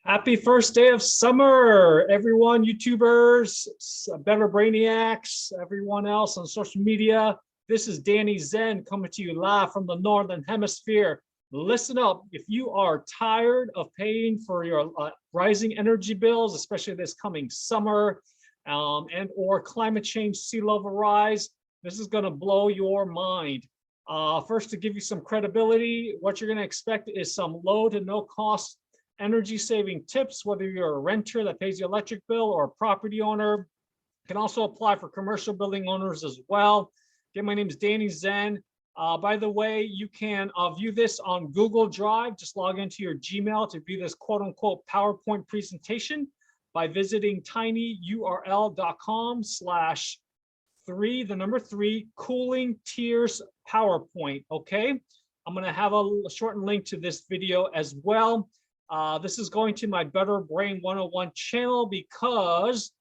Happy first day of summer, everyone, YouTubers, Better Brainiacs, everyone else on social media. This is Danny Zen coming to you live from the Northern Hemisphere. Listen up, if you are tired of paying for your rising energy bills, especially this coming summer, and or climate change, sea level rise, this is gonna blow your mind. First, to give you some credibility, what you're gonna expect is some low to no cost energy saving tips, whether you're a renter that pays the electric bill or a property owner. You can also apply for commercial building owners as well. Again, my name is Danny Zen. By the way, you can view this on Google Drive. Just log into your Gmail to view this quote unquote PowerPoint presentation by visiting tinyurl.com/3 cooling tiers PowerPoint. Okay, I'm going to have a shortened link to this video as well. This is going to my Better Brain 101 channel because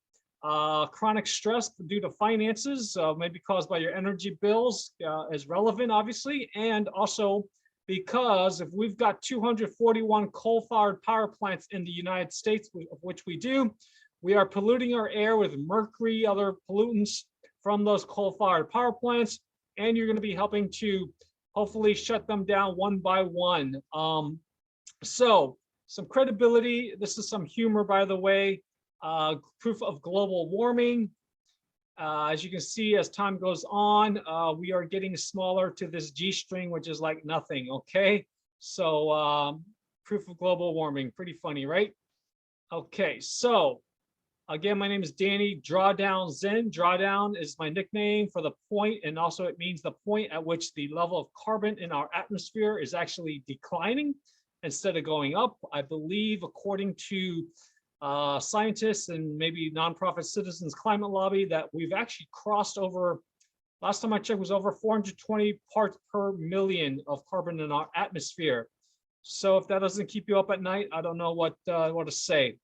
chronic stress due to finances may be caused by your energy bills is relevant, obviously, and also because if we've got 241 coal-fired power plants in the United States, of which we do, we are polluting our air with mercury, other pollutants from those coal-fired power plants, and you're going to be helping to hopefully shut them down one by one. So some credibility. This is some humor, by the way. Proof of global warming. As you can see, as time goes on, we are getting smaller to this G-string, which is like nothing, okay? So proof of global warming, pretty funny, right? Okay, so again, my name is Danny Drawdown Zen. Drawdown is my nickname for the point, and also it means the point at which the level of carbon in our atmosphere is actually declining instead of going up. I believe, according to scientists and maybe nonprofit citizens climate lobby, that we've actually crossed over, last time I checked was over 420 parts per million of carbon in our atmosphere. So if that doesn't keep you up at night, I don't know what to say.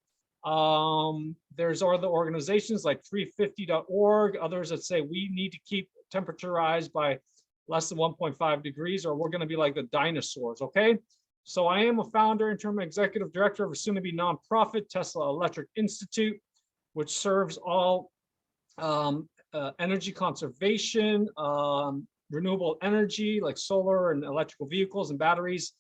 There's other organizations like 350.org, others that say we need to keep temperature rise by less than 1.5 degrees or we're going to be like the dinosaurs, okay? So I am a founder, interim executive director of a soon-to-be nonprofit, Tesla Electric Institute, which serves all energy conservation, renewable energy like solar and electrical vehicles and batteries,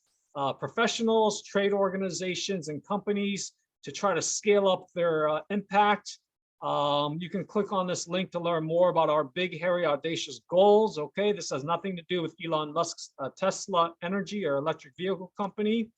professionals, trade organizations, and companies to try to scale up their impact. You can click on this link to learn more about our big, hairy, audacious goals. Okay, this has nothing to do with Elon Musk's Tesla Energy or electric vehicle company.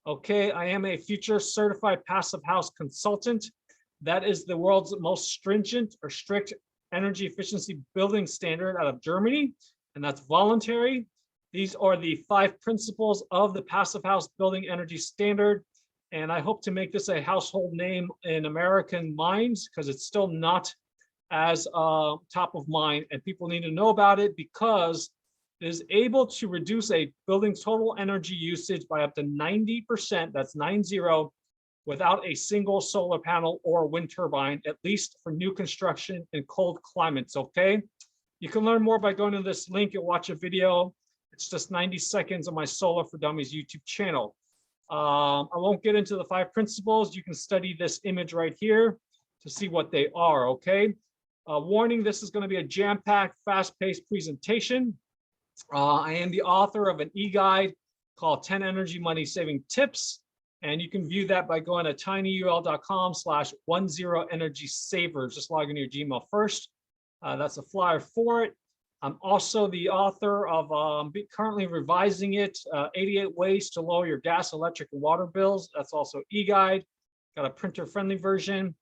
Okay, I am a future certified passive house consultant. That is the world's most stringent or strict energy efficiency building standard out of Germany, and that's voluntary. These are the 5 principles of the passive house building energy standard. And I hope to make this a household name in American minds because it's still not as top of mind, and people need to know about it because it is able to reduce a building's total energy usage by up to 90%, that's 90, without a single solar panel or wind turbine, at least for new construction in cold climates, okay? You can learn more by going to this link and watch a video. It's just 90 seconds on my Solar for Dummies YouTube channel. I won't get into the 5 principles. You can study this image right here to see what they are, okay? Warning, this is going to be a jam-packed, fast-paced presentation. I am the author of an e-guide called 10 Energy Money Saving Tips, and you can view that by going to tinyurl.com/10energysavers. Just log into your Gmail first. That's a flyer for it. I'm also the author of, currently revising it, 88 Ways to Lower Your Gas, Electric, and Water Bills. That's also e-guide, got a printer-friendly version.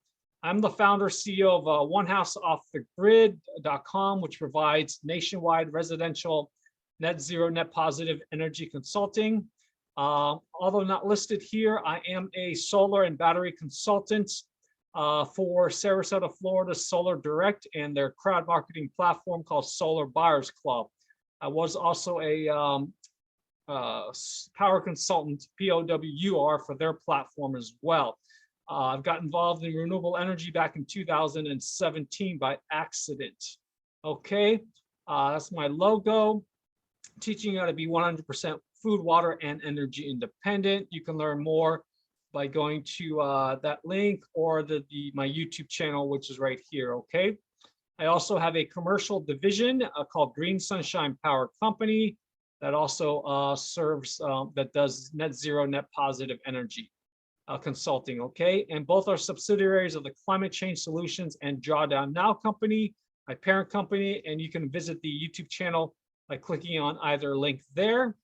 I'm the founder, CEO of OneHouseOffTheGrid.com, which provides nationwide residential net zero, net positive energy consulting. Although not listed here, I am a solar and battery consultant for Sarasota, Florida Solar Direct and their crowd marketing platform called Solar Buyers Club. I was also a power consultant, POWR, for their platform as well. I've got involved in renewable energy back in 2017 by accident. Okay, that's my logo. Teaching you how to be 100% food, water, and energy independent. You can learn more by going to that link or my YouTube channel, which is right here, okay? I also have a commercial division called Green Sunshine Power Company that also serves, that does net zero, net positive energy consulting, okay? And both are subsidiaries of the Climate Change Solutions and Drawdown Now company, my parent company, and you can visit the YouTube channel by clicking on either link there.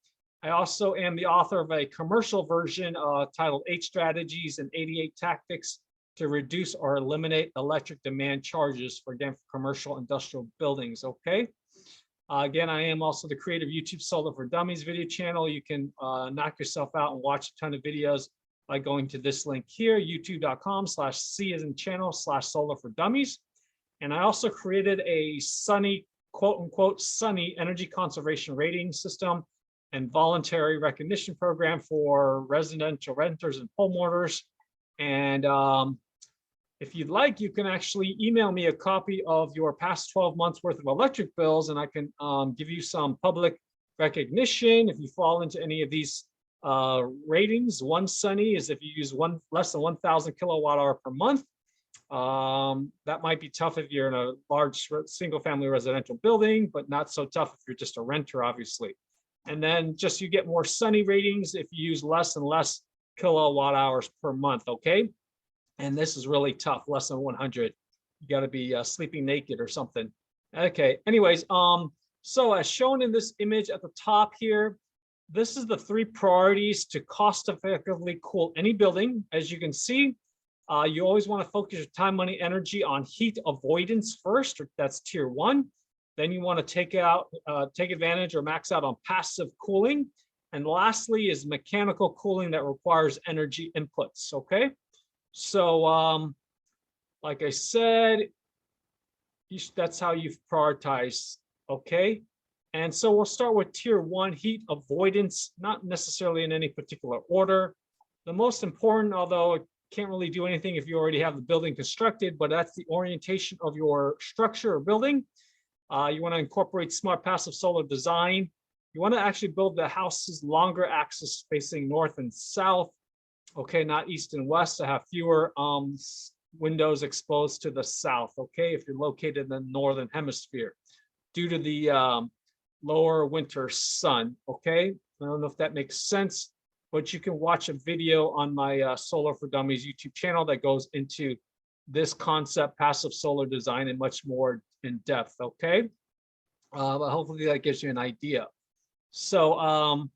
I also am the author of a commercial version titled 8 Strategies and 88 Tactics to Reduce or Eliminate Electric Demand Charges for, again, for commercial industrial buildings, okay? Again, I am also the creator of YouTube Solar for Dummies video channel. You can knock yourself out and watch a ton of videos by going to this link here, youtube.com/C as in channel /solar for dummies. And I also created a sunny, quote unquote, sunny energy conservation rating system and voluntary recognition program for residential renters and homeowners. And if you'd like, you can actually email me a copy of your past 12 months worth of electric bills, and I can give you some public recognition if you fall into any of these ratings. One sunny is if you use less than 1,000 kilowatt hour per month. That might be tough if you're in a large single family residential building, but not so tough if you're just a renter, obviously. And then just you get more sunny ratings if you use less and less kilowatt hours per month, okay? And this is really tough, less than 100. You got to be sleeping naked or something. Okay, anyways, so as shown in this image at the top here, this is the 3 priorities to cost effectively cool any building. As you can see, you always want to focus your time, money, energy on heat avoidance first. That's tier 1. Then you want to take advantage or max out on passive cooling. And lastly is mechanical cooling that requires energy inputs, okay? So like I said, that's how you prioritize, okay? And so we'll start with tier 1, heat avoidance, not necessarily in any particular order. The most important, although it can't really do anything if you already have the building constructed, but that's the orientation of your structure or building. You want to incorporate smart passive solar design. You want to actually build the house's longer axis facing north and south, okay, not east and west, to have fewer windows exposed to the south, okay, if you're located in the northern hemisphere, due to the lower winter sun, okay? I don't know if that makes sense, but you can watch a video on my Solar for Dummies YouTube channel that goes into this concept, passive solar design, in much more in depth, okay? But hopefully that gives you an idea. So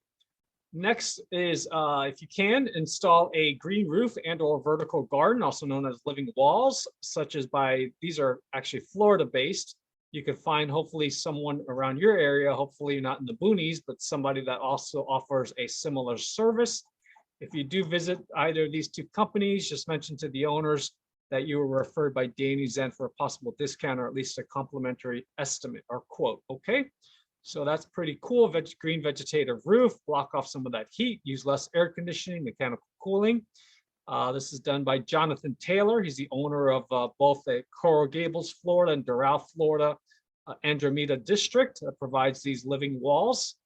next is, if you can, install a green roof and or vertical garden, also known as living walls, such as these are actually Florida based. You can find hopefully someone around your area, hopefully not in the boonies, but somebody that also offers a similar service. If you do visit either of these 2 companies, just mention to the owners that you were referred by Danny Zen for a possible discount or at least a complimentary estimate or quote, okay? So that's pretty cool. Green vegetative roof, block off some of that heat, use less air conditioning, mechanical cooling. This is done by Jonathan Taylor. He's the owner of both the Coral Gables, Florida and Doral, Florida, Andromeda district that provides these living walls.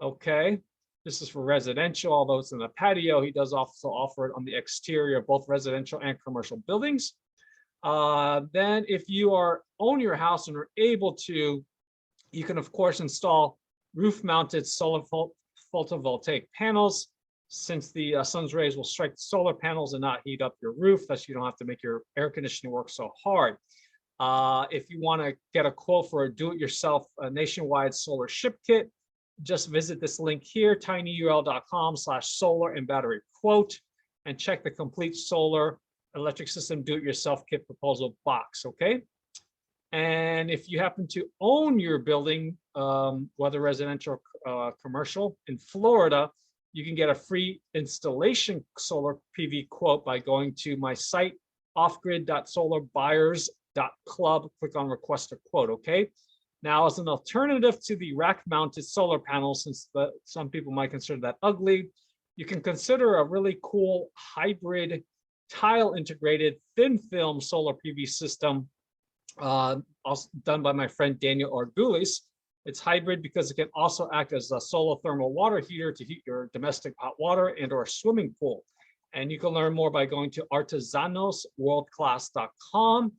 Okay, this is for residential, although it's in a patio. He does also offer it on the exterior of both residential and commercial buildings. Then if you own your house and are able to, you can of course install roof-mounted solar photovoltaic panels, since the sun's rays will strike the solar panels and not heat up your roof, thus you don't have to make your air conditioning work so hard. If you want to get a quote for a do-it-yourself nationwide solar ship kit, just visit this link here, tinyurl.com/solar and battery quote, and check the complete solar electric system do-it-yourself kit proposal box, okay? And if you happen to own your building, whether residential or commercial in Florida, you can get a free installation solar PV quote by going to my site, offgrid.solarbuyers.club, click on request a quote, okay? Now, as an alternative to the rack-mounted solar panels, since some people might consider that ugly, you can consider a really cool hybrid tile-integrated thin film solar PV system, also done by my friend Daniel Argulis. It's hybrid because it can also act as a solar thermal water heater to heat your domestic hot water and or swimming pool. And you can learn more by going to artesanosworldclass.com.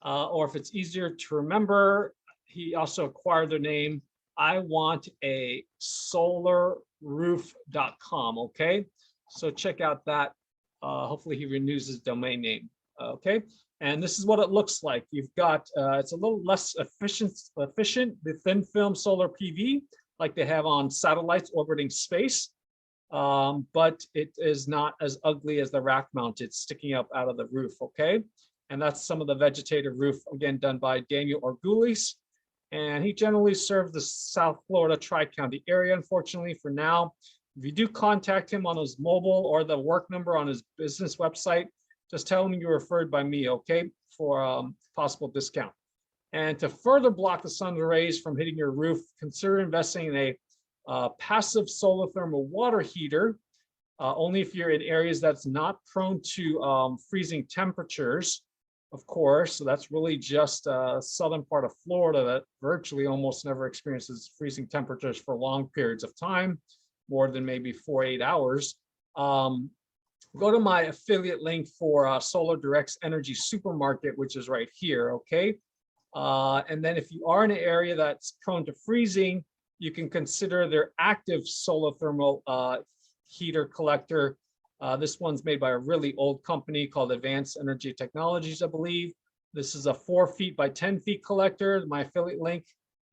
Or if it's easier to remember, he also acquired the name iwantasolarroof.com. Okay, so check out that. Hopefully he renews his domain name. Okay, and this is what it looks like. You've got it's a little less efficient the thin film solar PV like they have on satellites orbiting space, but it is not as ugly as the rack mounted sticking up out of the roof. Okay, and that's some of the vegetative roof, again done by Daniel Orgulis. And he generally serves the South Florida Tri-County area, unfortunately, for now. If you do contact him on his mobile or the work number on his business website, just tell him you're referred by me, okay, for possible discount. And to further block the sun's rays from hitting your roof, consider investing in a passive solar thermal water heater, only if you're in areas that's not prone to freezing temperatures. Of course, so that's really just southern part of Florida that virtually almost never experiences freezing temperatures for long periods of time, more than maybe 4 to 8 hours. Go to my affiliate link for Solar Direct's Energy Supermarket, which is right here, okay? And then if you are in an area that's prone to freezing, you can consider their active solar thermal heater collector. This one's made by a really old company called Advanced Energy Technologies, I believe. This is a 4 feet by 10 feet collector, my affiliate link.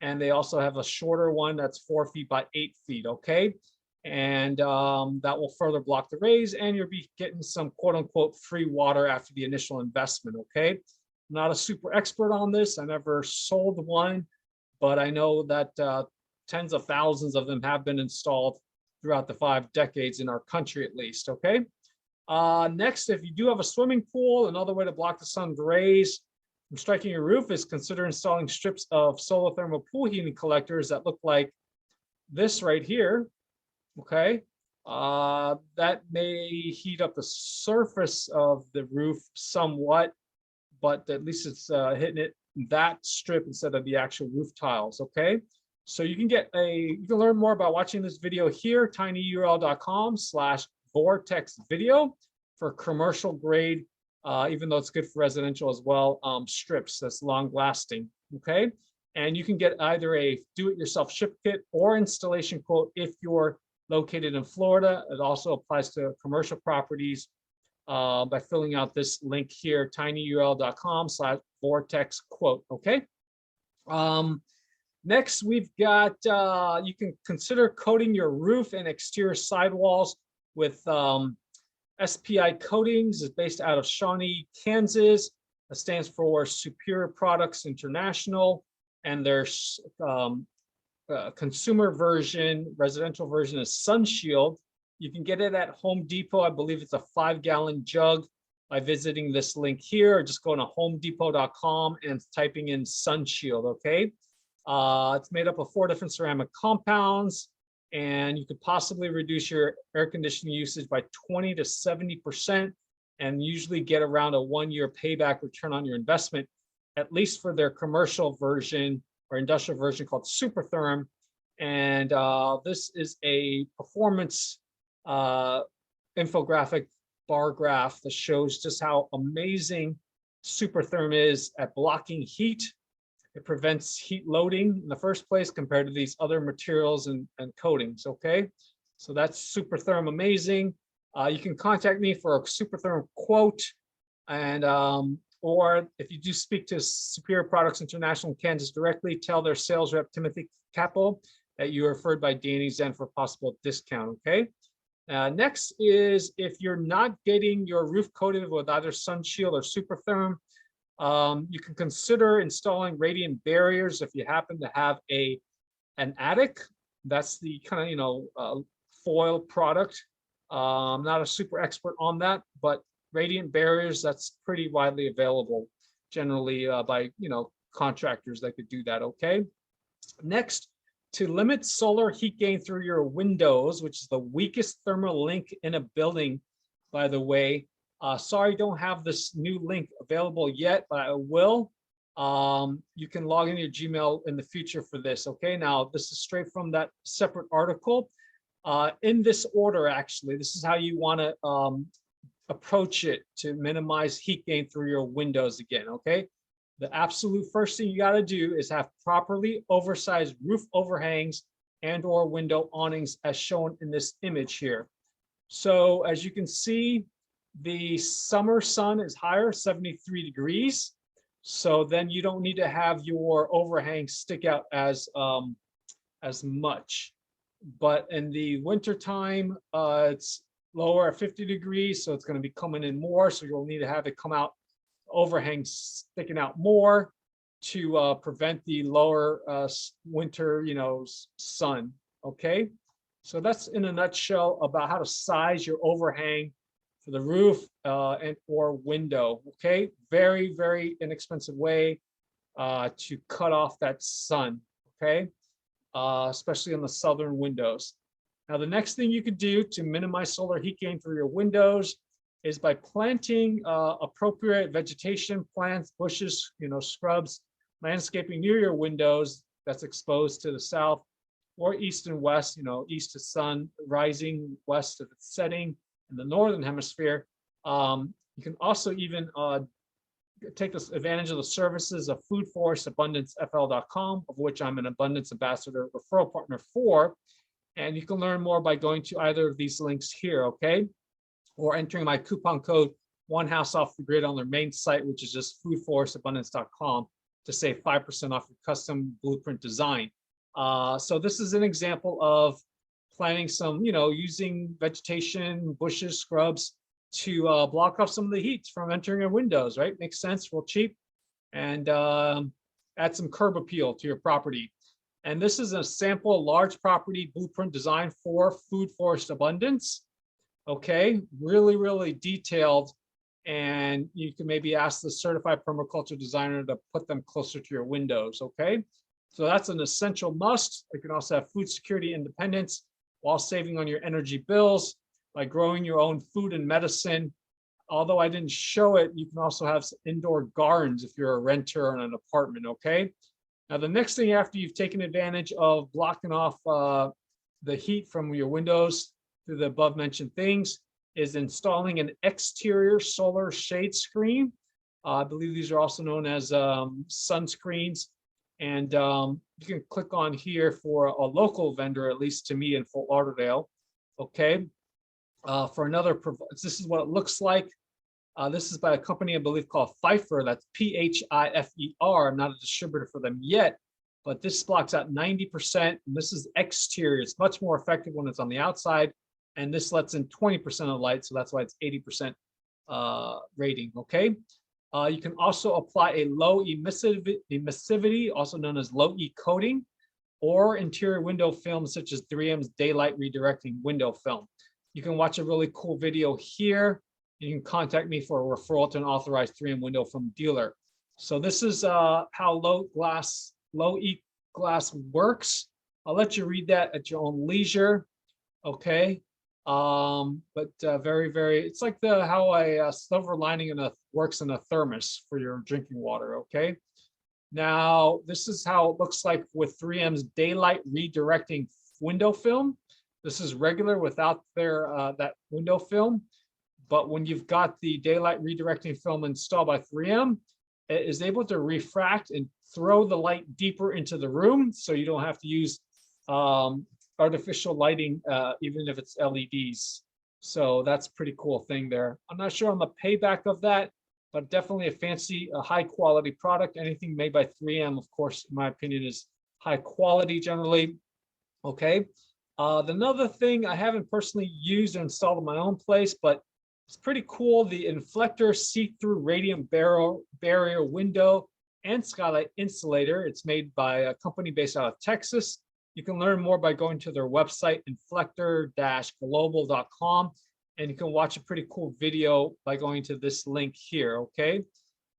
And they also have a shorter one that's 4 feet by 8 feet, okay? And that will further block the rays, and you'll be getting some quote unquote free water after the initial investment, okay? I'm not a super expert on this. I never sold one, but I know that tens of thousands of them have been installed throughout the 5 decades in our country, at least, okay? Next, if you do have a swimming pool, another way to block the sun's rays from striking your roof is consider installing strips of solar thermal pool heating collectors that look like this right here, okay? That may heat up the surface of the roof somewhat, but at least it's hitting it that strip instead of the actual roof tiles, okay? So you can learn more about watching this video here, tinyurl.com/vortex video for commercial grade, even though it's good for residential as well, strips that's long lasting, okay? And you can get either a do-it-yourself ship kit or installation quote if you're located in Florida. It also applies to commercial properties by filling out this link here, tinyurl.com/vortex quote, okay? Next, we've got, you can consider coating your roof and exterior sidewalls with SPI Coatings. It's based out of Shawnee, Kansas. It stands for Superior Products International. And their consumer version, residential version is Sunshield. You can get it at Home Depot. I believe it's a 5-gallon jug by visiting this link here, or just going to homedepot.com and typing in Sunshield, okay? It's made up of 4 different ceramic compounds, and you could possibly reduce your air conditioning usage by 20 to 70%, and usually get around a 1-year payback return on your investment, at least for their commercial version or industrial version called Supertherm. And this is a performance infographic bar graph that shows just how amazing Supertherm is at blocking heat. It prevents heat loading in the first place compared to these other materials and coatings, okay? So that's Supertherm amazing. You can contact me for a Supertherm quote, and or if you do speak to Superior Products International in Kansas directly, tell their sales rep, Timothy Capel, that you are referred by Danny Zen for possible discount, okay? Next is, if you're not getting your roof coated with either Sunshield or Supertherm, you can consider installing radiant barriers if you happen to have an attic. That's the kind of, foil product. I'm not a super expert on that, but radiant barriers, that's pretty widely available generally by, contractors that could do that, okay? Next, to limit solar heat gain through your windows, which is the weakest thermal link in a building, by the way. Sorry, don't have this new link available yet, but I will. You can log in your Gmail in the future for this, okay? Now, this is straight from that separate article. In this order, actually, this is how you want to approach it to minimize heat gain through your windows again, okay? The absolute first thing you got to do is have properly oversized roof overhangs and or window awnings as shown in this image here. So as you can see, the summer sun is higher, 73 degrees. So then you don't need to have your overhang stick out as much. But in the wintertime, it's lower at 50 degrees, so it's going to be coming in more. So you'll need to have it come out, overhang sticking out more to prevent the lower winter, sun. Okay, so that's in a nutshell about how to size your overhang for the roof and or window. Okay, very, very inexpensive way to cut off that sun. Okay, especially on the southern windows. Now, the next thing you could do to minimize solar heat gain through your windows is by planting appropriate vegetation, plants, bushes, scrubs, landscaping near your windows that's exposed to the south or east and west, east to sun rising, west of its setting in the northern hemisphere. You can also even take this advantage of the services of FoodForestAbundanceFL.com, of which I'm an Abundance Ambassador referral partner for. And you can learn more by going to either of these links here, okay? Or entering my coupon code One House Off the Grid on their main site, which is just FoodForestAbundance.com, to save 5% off your custom blueprint design. So this is an example of planting some, using vegetation, bushes, scrubs to block off some of the heat from entering your windows, right? Makes sense, real cheap, and add some curb appeal to your property. And this is a sample large property blueprint design for Food Forest Abundance. Okay, really, really detailed. And you can maybe ask the certified permaculture designer to put them closer to your windows. Okay, so that's an essential must. You can also have food security independence while saving on your energy bills by growing your own food and medicine. Although I didn't show it, you can also have indoor gardens if you're a renter in an apartment. Okay. Now, the next thing after you've taken advantage of blocking off the heat from your windows through the above mentioned things is installing an exterior solar shade screen. I believe these are also known as sunscreens. And you can click on here for a local vendor, at least to me in Fort Lauderdale. Okay. For another, this is what it looks like. This is by a company, I believe, called Pfeiffer. That's P-H-I-F-E-R. I'm not a distributor for them yet, but this blocks out 90%. And this is exterior. It's much more effective when it's on the outside. And this lets in 20% of light. So that's why it's 80% rating. Okay. You can also apply a low emissivity, also known as low E coating, or interior window film, such as 3M's daylight redirecting window film. You can watch a really cool video here. You can contact me for a referral to an authorized 3M window film dealer. So this is how low E glass works. I'll let you read that at your own leisure. Okay. But very, very, it's like how a silver lining works in a thermos for your drinking water. Okay. Now, this is how it looks like with 3M's daylight redirecting window film. This is regular without their that window film. But when you've got the daylight redirecting film installed by 3M, it is able to refract and throw the light deeper into the room. So you don't have to use artificial lighting, even if it's LEDs. So that's a pretty cool thing there. I'm not sure on the payback of that, but definitely a fancy, high quality product. Anything made by 3M, of course, in my opinion, is high quality generally. Okay. Another thing I haven't personally used or installed in my own place, but it's pretty cool. The Inflector see-through radiant barrier window and skylight insulator. It's made by a company based out of Texas. You can learn more by going to their website, inflector-global.com, and you can watch a pretty cool video by going to this link here. Okay.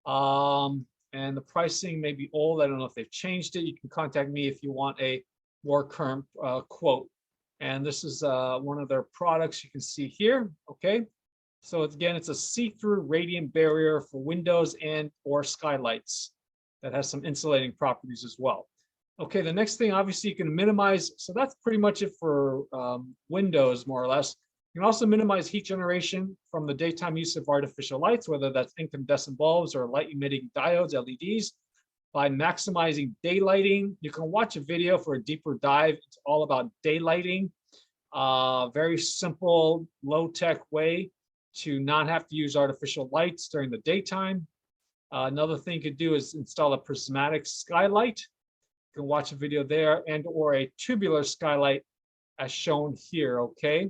And the pricing may be old. I don't know if they've changed it. You can contact me if you want a more current quote. And this is one of their products you can see here. Okay. So again, it's a see-through radiant barrier for windows and or skylights that has some insulating properties as well. Okay, the next thing, obviously, you can minimize. So that's pretty much it for windows, more or less. You can also minimize heat generation from the daytime use of artificial lights, whether that's incandescent bulbs or light emitting diodes, LEDs, by maximizing daylighting. You can watch a video for a deeper dive. It's all about daylighting. Very simple, low-tech way to not have to use artificial lights during the daytime. Another thing you could do is install a prismatic skylight. You can watch a video there, and or a tubular skylight as shown here, okay?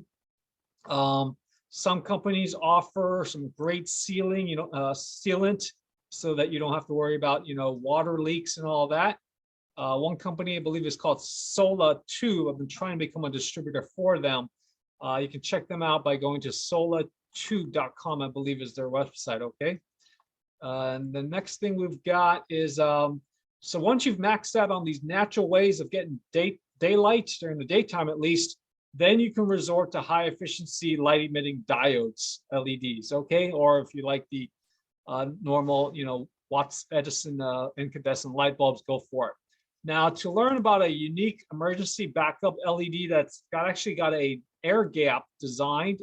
Some companies offer some great sealing, sealant, so that you don't have to worry about, water leaks and all that. One company, I believe, is called Sola2. I've been trying to become a distributor for them. You can check them out by going to sola2.com, I believe is their website, okay? And the next thing we've got is, so once you've maxed out on these natural ways of getting daylight during the daytime at least, then you can resort to high efficiency light emitting diodes, LEDs, okay? Or if you like the normal, Watts Edison incandescent light bulbs, go for it. Now, to learn about a unique emergency backup LED that's actually got a air gap designed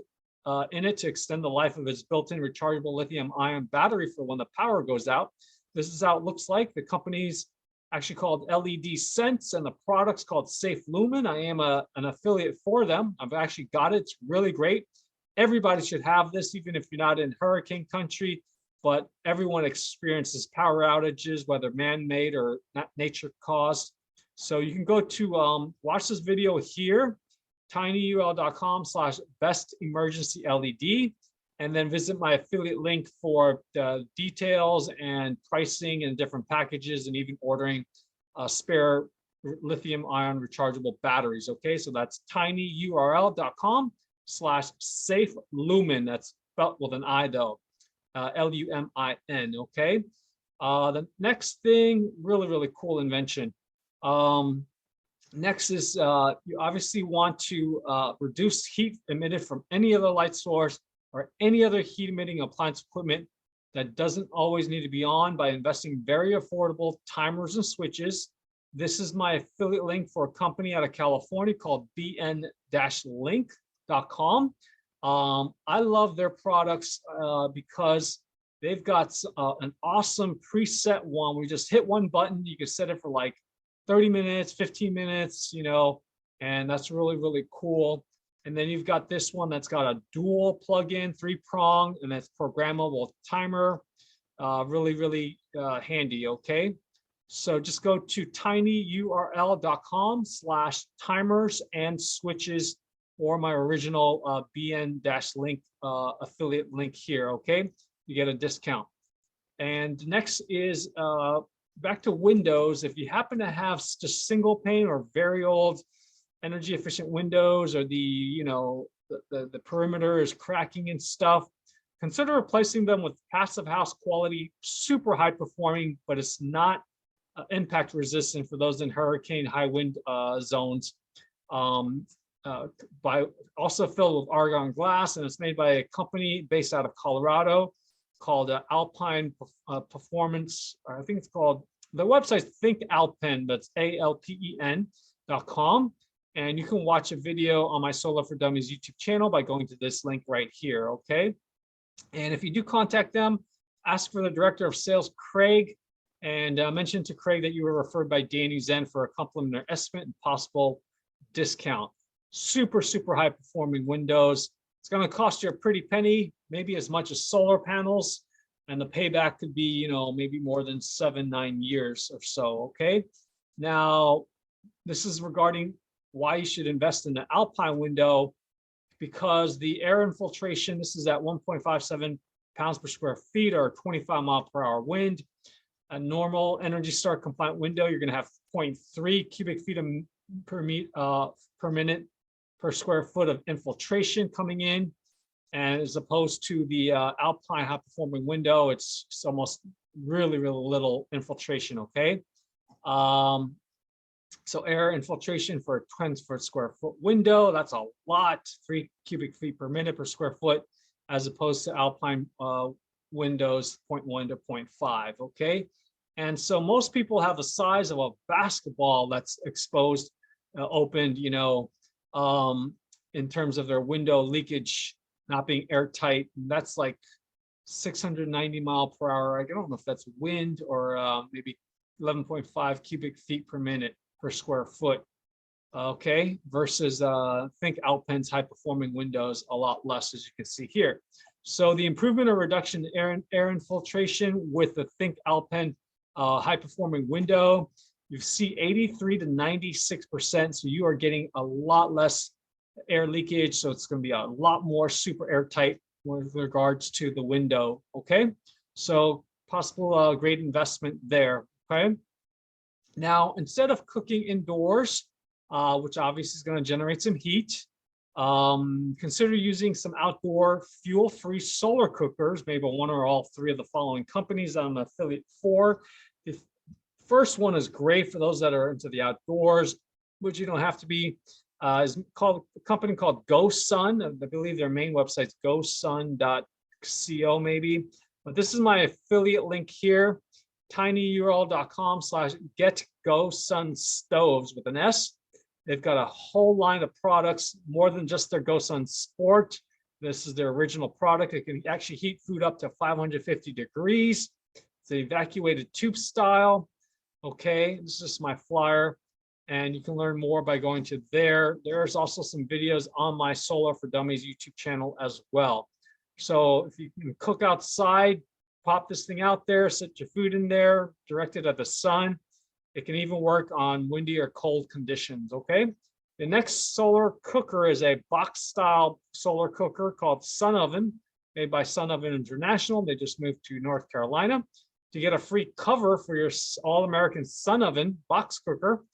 in it to extend the life of its built-in rechargeable lithium-ion battery for when the power goes out. This is how it looks like. The company's actually called LED Sense, and the product's called Safe Lumen. I am an affiliate for them. I've actually got it. It's really great. Everybody should have this, even if you're not in hurricane country, but everyone experiences power outages, whether man-made or not nature caused. So you can go to watch this video here, tinyurl.com/bestemergencyled, and then visit my affiliate link for the details and pricing and different packages, and even ordering spare lithium-ion rechargeable batteries. Okay, so that's tinyurl.com/safe-lumen. That's spelled with an I though, Lumin. Okay. The next thing, really cool invention. Next is you obviously want to reduce heat emitted from any other light source or any other heat emitting appliance equipment that doesn't always need to be on by investing very affordable timers and switches. This is my affiliate link for a company out of California called bn-link.com. I love their products because they've got an awesome preset one. We just hit one button. You can set it for like 30 minutes, 15 minutes, and that's really cool. And then you've got this one that's got a dual plug-in, 3-prong, and that's programmable timer. Really handy, okay? So just go to tinyurl.com/timers and switches, or my original bn-link affiliate link here, okay? You get a discount. And next is back to Windows. If you happen to have just single pane or very old energy efficient windows, or the perimeter is cracking and stuff, consider replacing them with passive house quality, super high performing, but it's not impact resistant for those in hurricane high wind zones. Also filled with argon glass, and it's made by a company based out of Colorado called Alpine Performance. I think it's called, the website's Think Alpen, that's ALPEN.com. And you can watch a video on my Solar for Dummies YouTube channel by going to this link right here, okay? And if you do contact them, ask for the director of sales, Craig, and mention to Craig that you were referred by Danny Zen for a complimentary estimate and possible discount. Super high performing windows. It's going to cost you a pretty penny, maybe as much as solar panels, and the payback could be, maybe more than 7-9 years or so, okay? Now, this is regarding why you should invest in the Alpine window, because the air infiltration, this is at 1.57 pounds per square feet or 25 mile per hour wind. A normal Energy Star compliant window, you're going to have 0.3 cubic feet per minute per square foot of infiltration coming in. And as opposed to the Alpine high performing window, it's almost really little infiltration, okay? So air infiltration for a 20 square foot window, that's a lot, 3 cubic feet per minute per square foot, as opposed to Alpine windows 0.1 to 0.5, okay? And so most people have the size of a basketball that's exposed, opened, in terms of their window leakage not being airtight. And that's like 690 mile per hour. I don't know if that's wind or maybe 11.5 cubic feet per minute per square foot. Okay, versus think Alpen's high performing windows a lot less, as you can see here. So the improvement or reduction in air infiltration with the Think Alpen high performing window, you see 83 to 96%. So you are getting a lot less air leakage. So it's going to be a lot more super airtight with regards to the window. Okay, so possible great investment there. Okay, now instead of cooking indoors, which obviously is going to generate some heat, consider using some outdoor fuel-free solar cookers, maybe one or all three of the following companies I'm an affiliate for. The first one is great for those that are into the outdoors, which you don't have to be. Is called a company called GoSun. I believe their main website's gosun.co maybe. But this is my affiliate link here, tinyurl.com/getgosunstoves with an S. They've got a whole line of products, more than just their GoSun Sport. This is their original product. It can actually heat food up to 550 degrees. It's an evacuated tube style. Okay, this is just my flyer. And you can learn more by going to there. There's also some videos on my Solar for Dummies YouTube channel as well. So if you can cook outside, pop this thing out there, set your food in there, directed at the sun. It can even work on windy or cold conditions, okay? The next solar cooker is a box style solar cooker called Sun Oven, made by Sun Oven International. They just moved to North Carolina. To get a free cover for your All-American Sun Oven box cooker,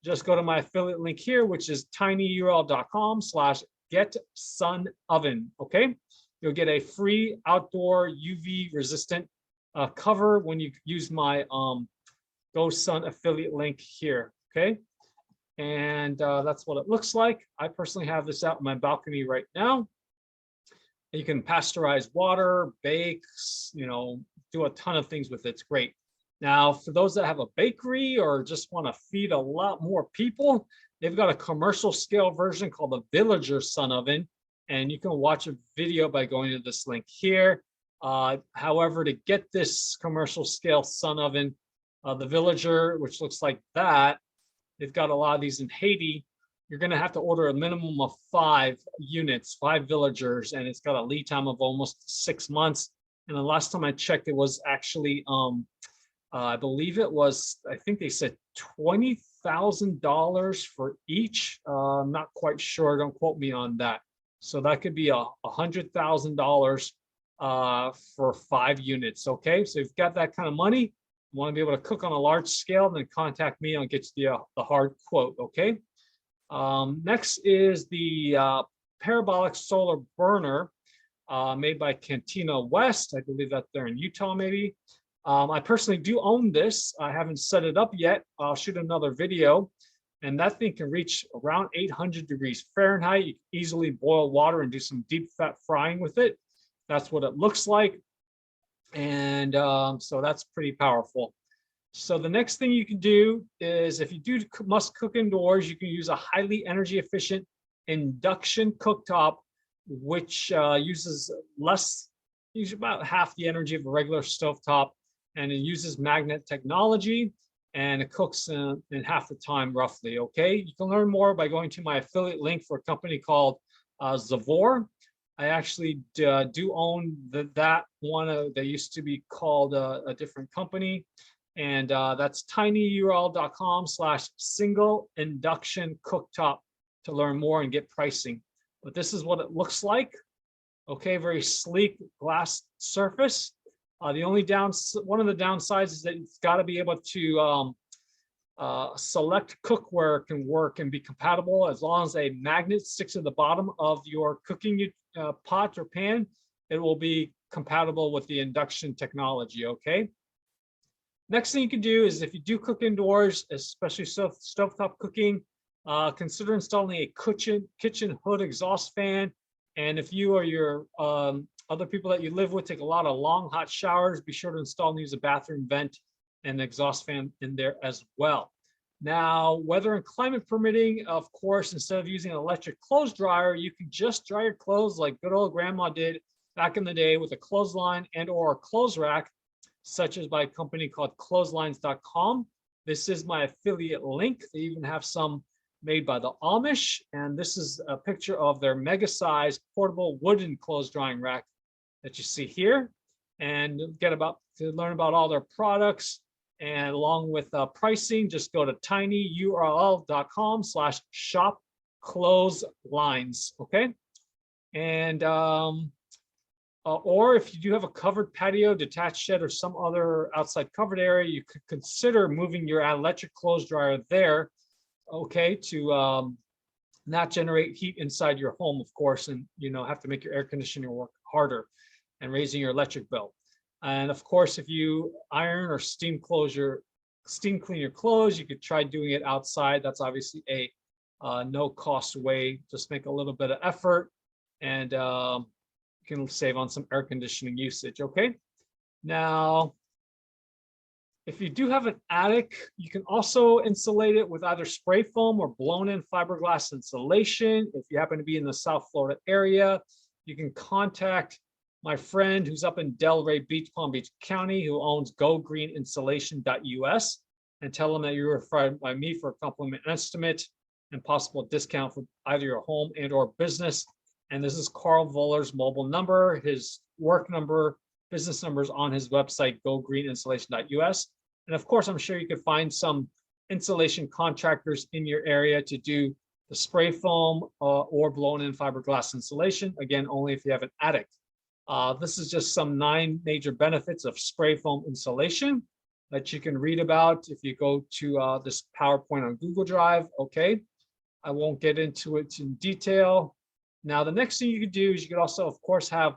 just go to my affiliate link here, which is tinyurl.com/getsunoven, okay? You'll get a free outdoor UV resistant cover when you use my GoSun affiliate link here, okay? And that's what it looks like. I personally have this out on my balcony right now. You can pasteurize water, bake, you know, do a ton of things with it. It's great. Now, for those that have a bakery or just want to feed a lot more people, they've got a commercial scale version called the Villager Sun Oven. And you can watch a video by going to this link here. However, to get this commercial scale sun oven, the Villager, which looks like that, they've got a lot of these in Haiti. You're going to have to order a minimum of 5 units, 5 Villagers, and it's got a lead time of almost 6 months. And the last time I checked, it was actually, I believe it was, I think they said $20,000 for each. I'm not quite sure. Don't quote me on that. So that could be $100,000 for 5 units. Okay, so if you've got that kind of money, you want to be able to cook on a large scale, then contact me. I'll get you the hard quote. Okay. Next is the parabolic solar burner made by Cantina West. I believe that they're in Utah, maybe. I personally do own this. I haven't set it up yet. I'll shoot another video. And that thing can reach around 800 degrees Fahrenheit. You can easily boil water and do some deep fat frying with it. That's what it looks like. And so that's pretty powerful. So the next thing you can do is, if you must cook indoors, you can use a highly energy efficient induction cooktop, which uses about half the energy of a regular stovetop, and it uses magnet technology, and it cooks in half the time roughly. Okay, you can learn more by going to my affiliate link for a company called Zavor. I actually do own that one. They used to be called a different company. And that's tinyurl.com/single induction cooktop to learn more and get pricing. But this is what it looks like. Okay, very sleek glass surface. One of the downsides is that it's got to be able to select cookware can work and be compatible. As long as a magnet sticks to the bottom of your cooking pot or pan, it will be compatible with the induction technology. Okay. Next thing you can do is, if you do cook indoors, especially stovetop cooking, consider installing a kitchen hood exhaust fan. And if you or your other people that you live with take a lot of long, hot showers, be sure to install and use a bathroom vent and exhaust fan in there as well. Now, weather and climate permitting, of course, instead of using an electric clothes dryer, you can just dry your clothes like good old grandma did back in the day with a clothesline and or a clothes rack, such as by a company called clotheslines.com. This is my affiliate link. They even have some made by the Amish. And this is a picture of their mega size portable wooden clothes drying rack that you see here. And to learn about all their products and along with pricing, just go to tinyurl.com/shop clotheslines. Okay. And or if you do have a covered patio, detached shed, or some other outside covered area, you could consider moving your electric clothes dryer there, okay, to not generate heat inside your home, of course, and have to make your air conditioning work harder and raising your electric bill. And of course, if you iron or steam clean your clothes, you could try doing it outside. That's obviously a no cost way. Just make a little bit of effort and you can save on some air conditioning usage. Okay. Now, if you do have an attic, you can also insulate it with either spray foam or blown in fiberglass insulation. If you happen to be in the South Florida area, you can contact my friend who's up in Delray Beach, Palm Beach County, who owns GoGreenInsulation.us, and tell them that you're referred by me for a complimentary estimate and possible discount for either your home and or business. And this is Carl Voller's mobile number. His work number, business number is on his website, GoGreenInsulation.us. And of course, I'm sure you could find some insulation contractors in your area to do the spray foam or blown in fiberglass insulation. Again, only if you have an attic. This is just some 9 major benefits of spray foam insulation that you can read about if you go to this PowerPoint on Google Drive. Okay, I won't get into it in detail. Now, the next thing you could do is you could also, of course, have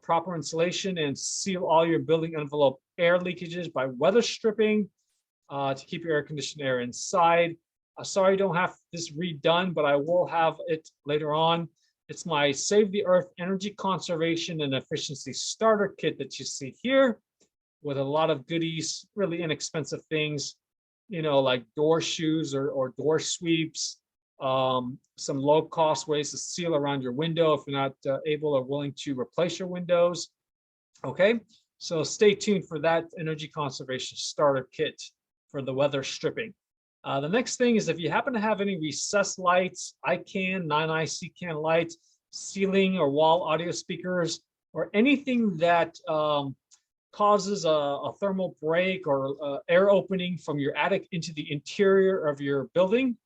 proper insulation and seal all your building envelope air leakages by weather stripping to keep your air conditioned air inside. Sorry, I don't have this redone, but I will have it later on. It's my Save the Earth Energy Conservation and Efficiency Starter Kit that you see here with a lot of goodies, really inexpensive things, like door shoes or door sweeps, some low-cost ways to seal around your window if you're not able or willing to replace your windows. Okay, so stay tuned for that Energy Conservation Starter Kit for the weather stripping. The next thing is if you happen to have any recessed lights, ICANN, non-ICANN lights, ceiling or wall audio speakers, or anything that causes a thermal break or air opening from your attic into the interior of your building,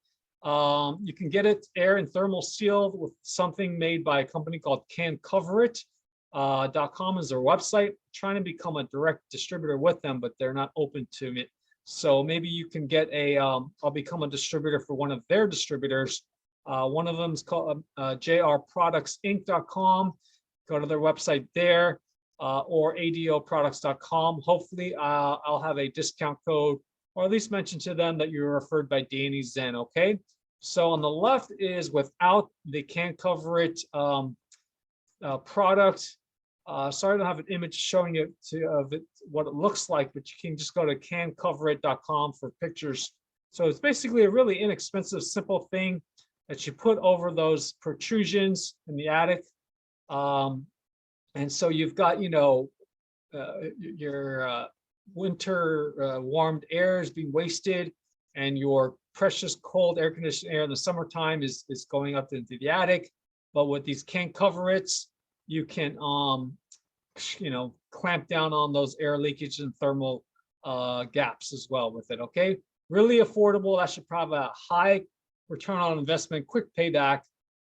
you can get it air and thermal sealed with something made by a company called CanCoverIt.com is their website. I'm trying to become a direct distributor with them, but they're not open to me. So maybe you can get I'll become a distributor for one of their distributors. One of them is called jrproductsinc.com. Go to their website there or adoproducts.com. Hopefully I'll have a discount code, or at least mention to them that you're referred by Danny Zen. Okay. So on the left is without the CanCoverIt product. Sorry, I don't have an image showing you what it looks like, but you can just go to cancoverit.com for pictures. So it's basically a really inexpensive, simple thing that you put over those protrusions in the attic. And so you've got, your winter warmed air is being wasted, and your precious cold air conditioned air in the summertime is going up into the attic. But with these CanCoverIts, you can clamp down on those air leakage and thermal gaps as well with it. Okay, really affordable. That should probably have a high return on investment, quick payback,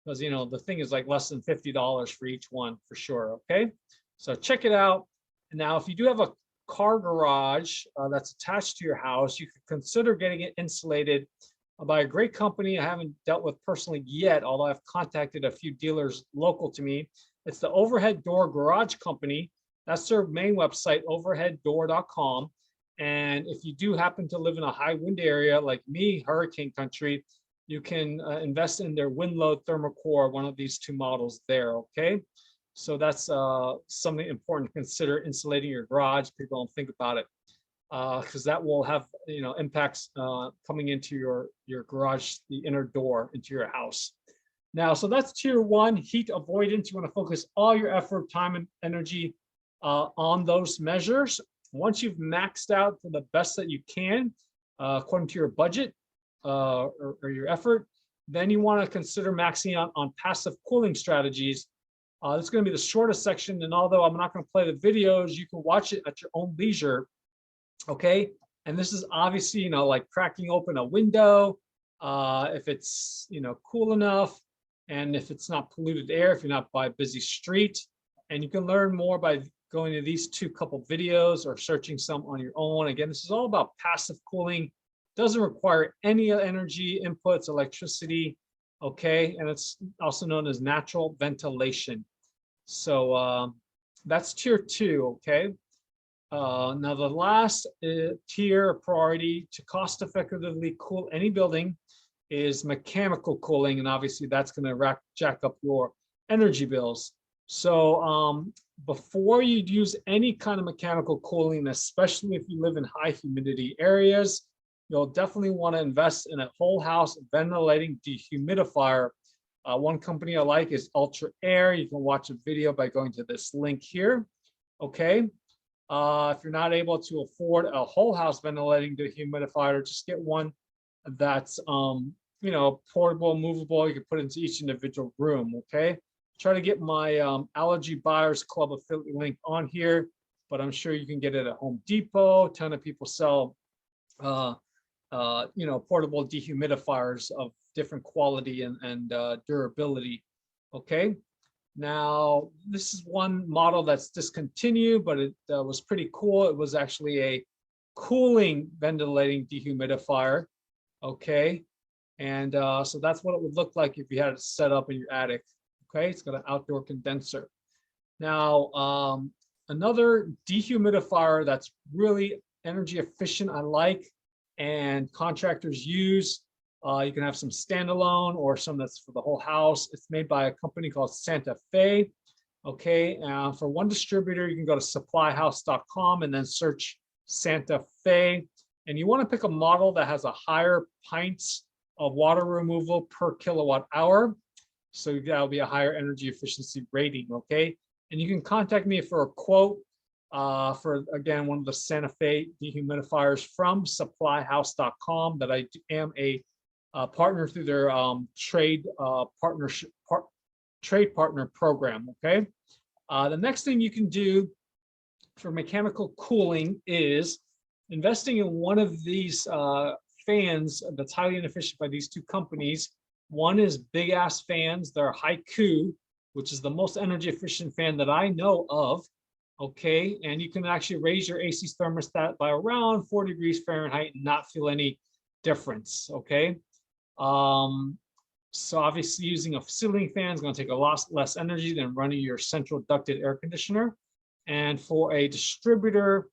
because the thing is like less than $50 for each one for sure. Okay, so check it out. And now, if you do have a car garage that's attached to your house, you could consider getting it insulated by a great company I haven't dealt with personally yet, although I've contacted a few dealers local to me. It's the Overhead Door Garage Company. That's their main website, overheaddoor.com. And if you do happen to live in a high wind area like me, hurricane country, you can invest in their wind load thermocore, one of these 2 models there. Okay, so that's something important to consider, insulating your garage. People don't think about it. because that will have impacts coming into your garage, the inner door into your house. Now, so that's tier 1, heat avoidance. You want to focus all your effort, time, and energy on those measures. Once you've maxed out to the best that you can, according to your budget or your effort, then you want to consider maxing out on passive cooling strategies. This is going to be the shortest section, and although I'm not going to play the videos, you can watch it at your own leisure. Okay, and this is obviously like cracking open a window if it's cool enough, and if it's not polluted air, if you're not by a busy street. And you can learn more by going to these couple videos or searching some on your own. Again, this is all about passive cooling. Doesn't require any energy inputs, electricity. Okay, and it's also known as natural ventilation. So that's tier 2. Okay. Now the last tier priority to cost effectively cool any building is mechanical cooling, and obviously that's going to jack up your energy bills. So before you use any kind of mechanical cooling, especially if you live in high humidity areas, you'll definitely want to invest in a whole house ventilating dehumidifier. One company I like is Ultra Air. You can watch a video by going to this link here. Okay. If you're not able to afford a whole house ventilating dehumidifier, just get one that's portable, movable. You can put into each individual room. Okay. Try to get my Allergy Buyers Club affiliate link on here, but I'm sure you can get it at Home Depot. A ton of people sell portable dehumidifiers of different quality and durability. Okay. Now, this is one model that's discontinued, but it was pretty cool. It was actually a cooling ventilating dehumidifier. Okay. And so that's what it would look like if you had it set up in your attic. Okay. It's got an outdoor condenser. Now, another dehumidifier that's really energy efficient, I like, and contractors use. You can have some standalone or some that's for the whole house. It's made by a company called Santa Fe. Okay, for one distributor, you can go to supplyhouse.com and then search Santa Fe. And you want to pick a model that has a higher pints of water removal per kilowatt hour. So that'll be a higher energy efficiency rating. Okay, and you can contact me for a quote for, again, one of the Santa Fe dehumidifiers from supplyhouse.com that I am a partner through their trade partner program. Okay. The next thing you can do for mechanical cooling is investing in one of these fans that's highly inefficient by these 2 companies. One is Big Ass Fans. They're Haiku, which is the most energy efficient fan that I know of. Okay, and you can actually raise your AC thermostat by around 4 degrees Fahrenheit and not feel any difference. Okay. So obviously using a ceiling fan is going to take a lot less energy than running your central ducted air conditioner. And for a distributor,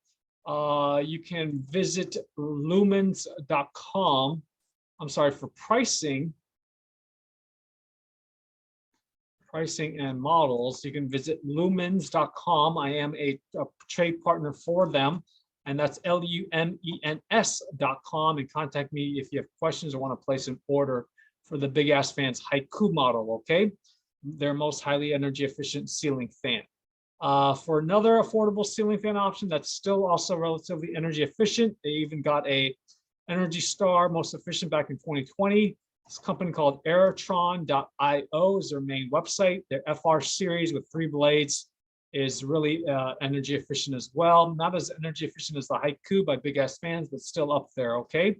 you can visit lumens.com. I'm sorry, for pricing and models, you can visit lumens.com. I am a trade partner for them, and that's lumens.com, and contact me if you have questions or want to place an order for the Big Ass Fans Haiku model. Okay, their most highly energy efficient ceiling fan. For another affordable ceiling fan option that's still also relatively energy efficient, they even got a Energy Star most efficient back in 2020. This company called Aerotron.io is their main website. Their FR series with 3 blades is really energy efficient as well. Not as energy efficient as the Haiku by Big Ass Fans, but still up there. Okay,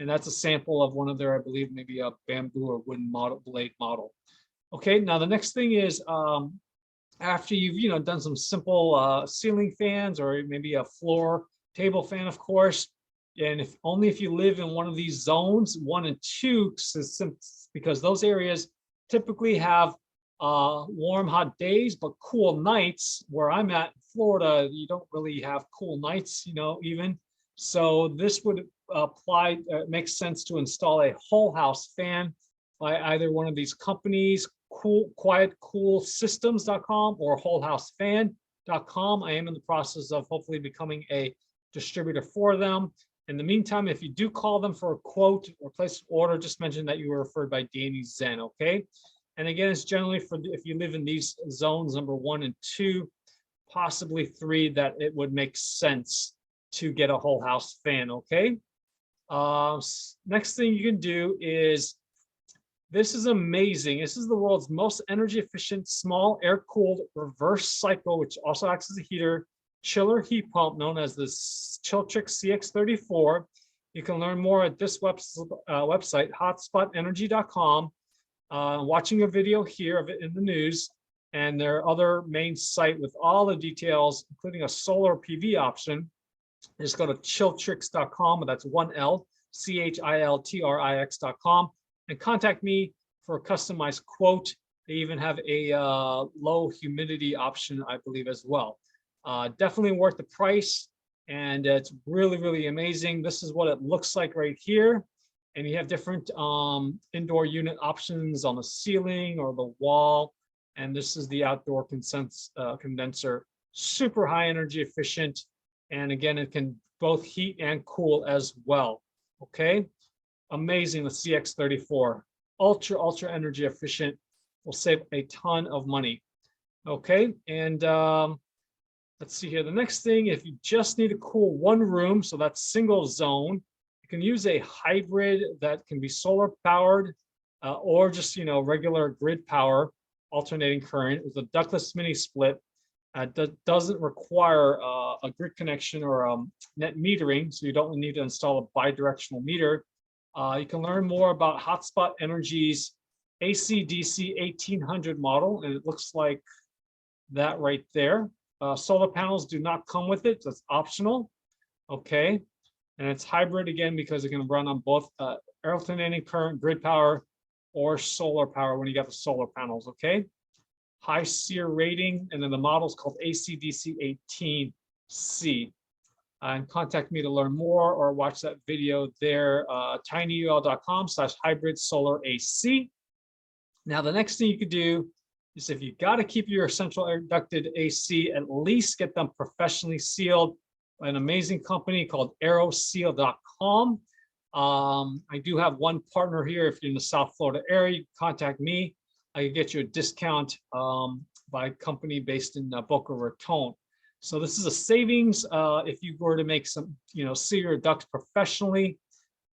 and that's a sample of one of their, I believe, maybe a bamboo or wooden blade model. Okay, now the next thing is after you've done some simple ceiling fans or maybe a floor table fan, of course. And only if you live in one of these zones, 1 and 2, because those areas typically have warm, hot days, but cool nights. Where I'm at in Florida, you don't really have cool nights, even. So this would apply, makes sense to install a whole house fan by either one of these companies, quietcoolsystems.com or wholehousefan.com. I am in the process of hopefully becoming a distributor for them. In the meantime, if you do call them for a quote or place an order, just mention that you were referred by Danny Zen, okay? And again, it's generally for if you live in these zones, number 1 and 2, possibly 3, that it would make sense to get a whole house fan, okay? Next thing you can do is, this is amazing. This is the world's most energy efficient, small air-cooled reverse cycle, which also acts as a heater, chiller heat pump known as the Chiltrix CX34. You can learn more at this website, hotspotenergy.com. Watching a video here of it in the news, and their other main site with all the details, including a solar PV option. Just go to chiltrix.com, that's 1L, CHILTRIX.com, and contact me for a customized quote. They even have a low humidity option, I believe, as well. Definitely worth the price, and it's really, really amazing. This is what it looks like right here. And you have different indoor unit options on the ceiling or the wall. And this is the outdoor condenser, super high energy efficient. And again, it can both heat and cool as well. Okay, amazing. The CX34, ultra energy efficient, will save a ton of money. Okay, and let's see here. The next thing, if you just need to cool one room, so that's single zone, you can use a hybrid that can be solar powered or just, regular grid power, alternating current with a ductless mini split. That doesn't require a grid connection or net metering, so you don't need to install a bi-directional meter. You can learn more about Hotspot Energy's AC/DC 1800 model, and it looks like that right there. Solar panels do not come with it, so it's optional. Okay, and it's hybrid again because it can run on both alternating current, grid power, or solar power when you got the solar panels. Okay, high SEER rating, and then the model is called AC/DC 18C. And contact me to learn more or watch that video there, tinyurl.com/hybrid solar AC. Now, the next thing you could do is, if you got to keep your central air ducted AC, at least get them professionally sealed by an amazing company called aeroseal.com. I do have one partner here. If you're in the South Florida area, you can contact me. I can get you a discount by a company based in Boca Raton. So this is a savings if you were to make some, seal your ducts professionally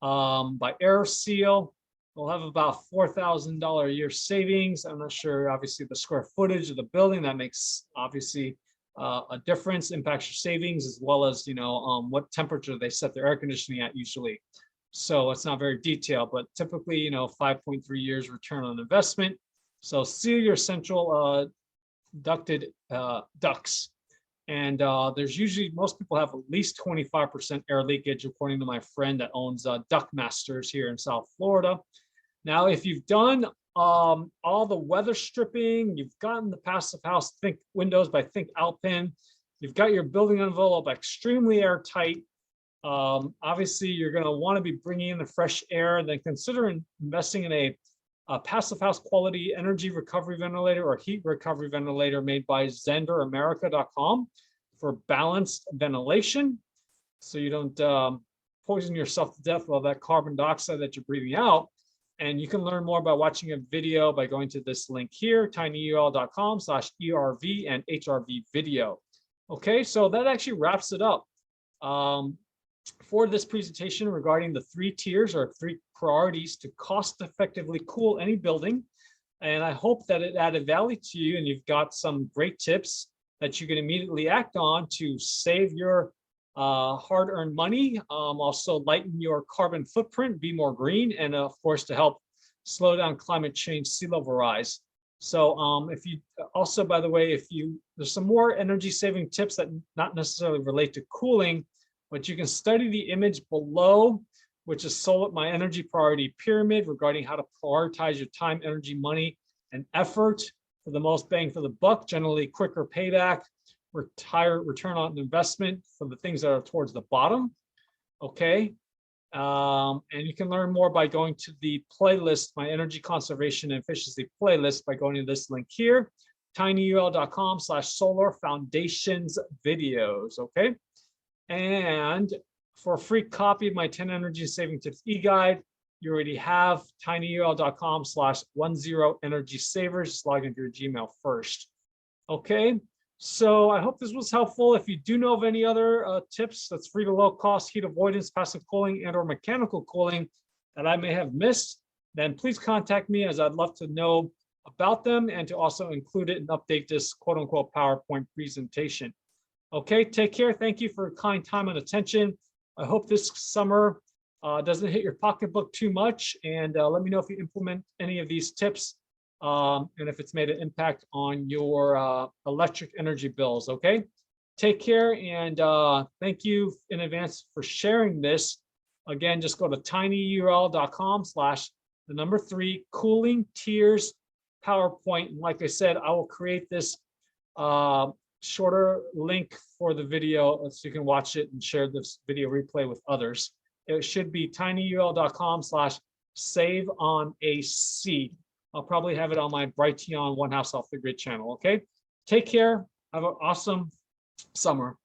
by AeroSeal. We'll have about $4,000 a year savings. I'm not sure, obviously, the square footage of the building. That makes, obviously, a difference, impacts your savings, as well as, what temperature they set their air conditioning at usually. So it's not very detailed, but typically, 5.3 years return on investment. So seal your central ducted ducts. And there's usually, most people have at least 25% air leakage, according to my friend that owns Duct Masters here in South Florida. Now, if you've done all the weather stripping, you've gotten the passive house Think windows by Think Alpin, you've got your building envelope extremely airtight, obviously you're going to want to be bringing in the fresh air, then consider investing in a passive house quality energy recovery ventilator or heat recovery ventilator made by ZenderAmerica.com for balanced ventilation, so you don't poison yourself to death with all that carbon dioxide that you're breathing out. And you can learn more by watching a video by going to this link here, tinyurl.com/ERV and HRV video. Okay, so that actually wraps it up for this presentation regarding the 3 tiers or 3 priorities to cost effectively cool any building. And I hope that it added value to you and you've got some great tips that you can immediately act on to save your hard-earned money, also lighten your carbon footprint, be more green, and of course to help slow down climate change, sea level rise. So if you also, by the way, there's some more energy saving tips that not necessarily relate to cooling, but you can study the image below, which is my energy priority pyramid regarding how to prioritize your time, energy, money, and effort for the most bang for the buck, generally quicker payback, return on investment for the things that are towards the bottom. Okay. And you can learn more by going to the playlist, my energy conservation and efficiency playlist, by going to this link here, tinyurl.com/solar foundations videos. Okay. And for a free copy of my 10 energy saving tips e-guide, you already have tinyurl.com/10energysavers. Just log into your Gmail first. Okay, so I hope this was helpful. If you do know of any other tips that's free to low cost heat avoidance, passive cooling, and or mechanical cooling that I may have missed, then please contact me, as I'd love to know about them and to also include it and update this quote unquote PowerPoint presentation. Okay, take care. Thank you for your kind time and attention. I hope this summer doesn't hit your pocketbook too much, and let me know if you implement any of these tips and if it's made an impact on your electric energy bills. Okay, take care, and thank you in advance for sharing this. Again, just go to tinyurl.com/3 cooling tiers PowerPoint. And like I said, I will create this shorter link for the video so you can watch it and share this video replay with others. It should be tinyurl.com/saveonac. I'll probably have it on my Brighteon One House Off the Grid channel. Okay, take care. Have an awesome summer.